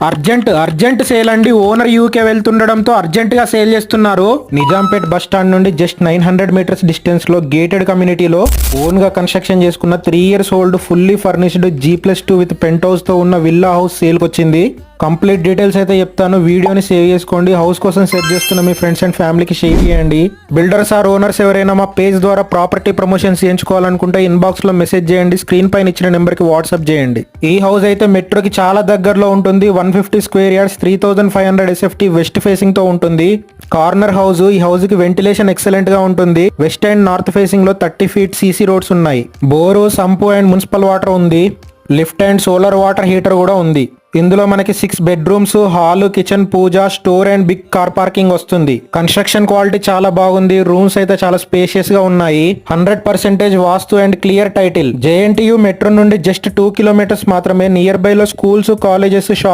Urgent sale అండి. Owner UK వెళ్తుండడంతో urgent గా సేల్ చేస్తున్నారు. నిజాంపేట్ బస్ స్టాండ్ నుండి జస్ట్ 900 మీటర్స్ డిస్టెన్స్ లో గేటెడ్ కమ్యూనిటీలో ఓన్ గా కన్స్ట్రక్షన్ చేసుకున్న 3 years old fully furnished G+2 with penthouse తో ఉన్న విల్లా హౌస్ సేల్ వచ్చింది. కంప్లీట్ డీటెయిల్స్ అయితే చెప్తాను, వీడియోని సేవ్ చేసుకోండి. హౌస్ కోసం సెర్చ్ చేస్తున్న మీ ఫ్రెండ్స్ అండ్ ఫ్యామిలీకి షేర్ చేయండి. బిల్డర్స్ ఆర్ ఓనర్స్ ఎవరైనా మా పేజ్ ద్వారా ప్రాపర్టీ ప్రమోషన్స్ చేయించుకోవాలనుకుంటే ఇన్బాక్స్ లో మెసేజ్ చేయండి. స్క్రీన్ పైన ఇచ్చిన నెంబర్ కి వాట్సాప్ చేయండి. ఈ హౌస్ అయితే మెట్రోకి చాలా దగ్గరలో ఉంటుంది. 150 square yards 3500 SFT west facing తో ఉంటుంది. Corner house. ఈ హౌస్ కి వెంటిలేషన్ ఎక్సలెంట్ గా ఉంటుంది. వెస్ట్ అండ్ నార్త్ ఫేసింగ్ లో 30 feet CC రోడ్స్ ఉన్నాయి. Bore, sump and municipal water ఉంది. Lift and solar water heater కూడా ఉంది. ఇందులో మనకి 6 bedrooms, hall, kitchen, puja, store and big car parking వస్తుంది. కన్స్ట్రక్షన్ క్వాలిటీ చాలా బాగుంది. రూమ్స్ అయితే చాలా స్పేషియస్ గా ఉన్నాయి. 100% vastu and clear title. JNTU metro నుండి జస్ట్ 2 kilometers మాత్రమే. నియర్ బై లో స్కూల్స్, కాలేజెస్, షాప్